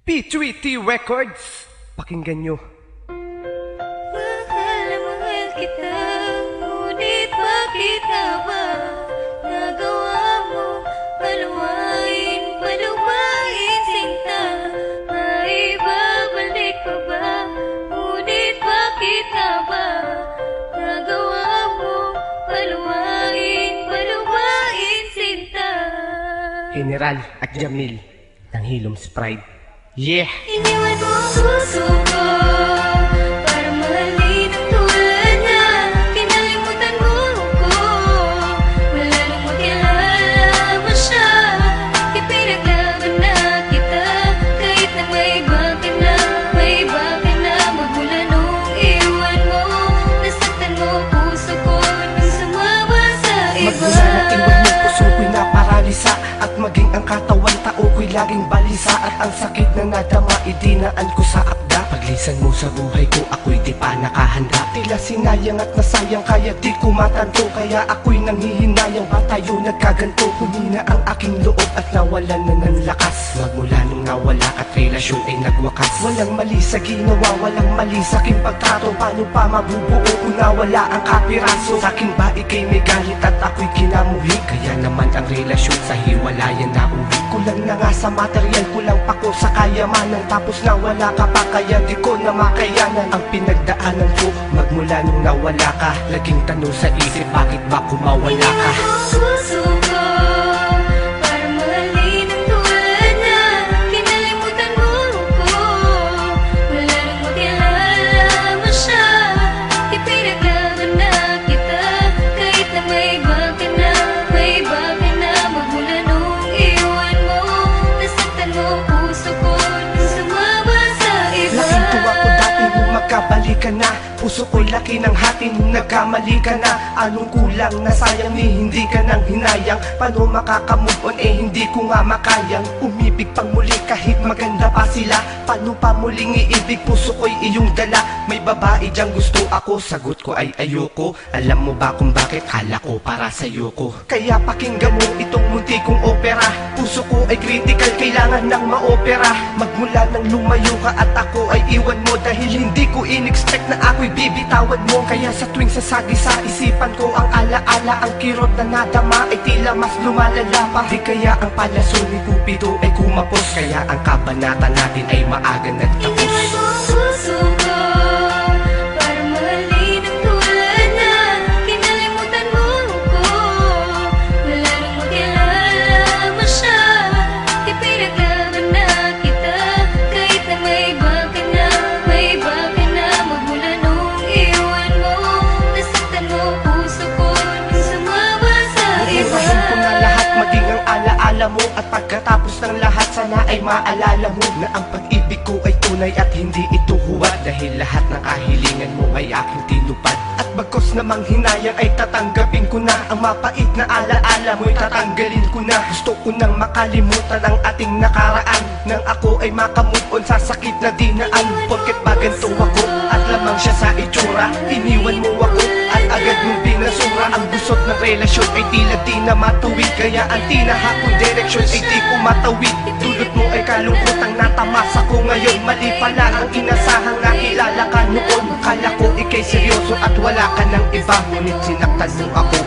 P3T Records, pakinggan nyo. Mahal na mahal kita, ngunit bakit nga ba nagawa mo paluwain sinta? Maibabalik pa ba, ngunit bakit nga ba nagawa mo paluwain sinta? General at Jamil ng Hilom Sprite. Yeah! Iniwan mo ang puso ko para mahalin ang tulad niya. Kinalimutan mo ko, wala nang makilala mo siya. Ipinaglaban na kita, kahit na may iba ka na. Magmula nung iwan mo, nasaktan mo puso ko nang sumama sa iba. Magmula na iwan mo, puso ko'y naparalisa, at maging ang katawan tao ko'y laging balisa. At ang sakit na nadama, idinaan ko sa akda. Paglisan mo sa buhay ko, ako'y di pa nakahanda. Tila sinayang at nasayang, kaya di ko matanto. Kaya ako'y nanghihinayang, ba tayo nagkaganto? Humina ang aking loob at nawalan na ng lakas. Magmula nung nawala at relasyon ay nagwakas. Walang mali sa ginawa, walang mali sa aking pagtrato. Paano pa mabubuo kung nawala ang kapiraso? Sa akin ba ikay may galit at ako'y kinamuhi? Kaya naman ang relasyon sa hiwalayan na uwi. Kulang na nga sa material, kulang pa ko sa kayamanan. Tapos nawala ka pa, kaya di ko na makayanan ang pinagdaanan ko. Magmula nung nawala ka, laging tanong sa isip, bakit ba kumawala ka? Iniwan mo ang puso ko para mahalin ang tulad niya. Kinalimutan mo ko, wala nang makilala mo siya. Ipinaglaban na kita, kahit na may iba ka na. Magmula nung iwan mo, nasaktan mo puso ko nang sumama sa iba. Laking tuwa ko dati nung magkabalikan na. Puso ko'y laki ng hati nung nagkamali ka na. Anong kulang na sayang ni hindi ka nang hinayang? Paano makakamove on hindi ko nga makayang umibig pang muli kahit maganda pa sila? Paano pa muling iibig, puso ko'y iyong dala? May babae diyang gusto ako, sagot ko ay ayoko. Alam mo ba kung bakit? Kala ko para sa'yo ko. Kaya pakinggan mo itong munti kong opera. Puso ko ay critical, kailangan ng maopera. Magmula nang lumayo ka at ako ay iwan mo, dahil hindi ko in-expect na ako'y bibitawan mo. Kaya sa tuwing sasagi sa isipan ko ang alaala, ang kirot na nadama ay tila mas lumalala pa. Di kaya ang palaso ni Cupido ay kumapos, kaya ang kabanata natin ay maaga nagtapos. Iniwan mo ang puso ko para mahalin ang tulad niya. Kinalimutan mo ko, wala nang makilala mo siya. Ipinaglaban na kita, kahit na may iba ka na. Magmula nung iwan mo, nasaktan mo puso ko nang sumama sa iba. Iwasan ko na lahat, maging ang alaala mo. At pagkatapos ng lahat, sana ay maalala mo na ang pag-ibig ko ay tunay at hindi ito huwad. Dahil lahat ng kahilingan mo ay aking tinupad. At bagkos namang hinayang ay tatanggapin ko na. Ang mapait na alaala mo'y tatanggalin ko na. Gusto ko nang makalimutan ang ating nakaraan, nang ako ay makamove on sa sakit na dinaan. Porket ba ganito ako at lamang siya sa itsura? Iniwan mo ako at agad mong binasura. Ang gusot ng relasyon ay tila di na matuwid, kaya ang tinahakong direksyon ay di ko matawid. Dulot mo ay kalungkotang natamasa ko ngayon. Mali pala ang inasahang nakilala ka noon. Kala ko ikay seryoso at wala ka ng iba, ngunit sinaktan mo ako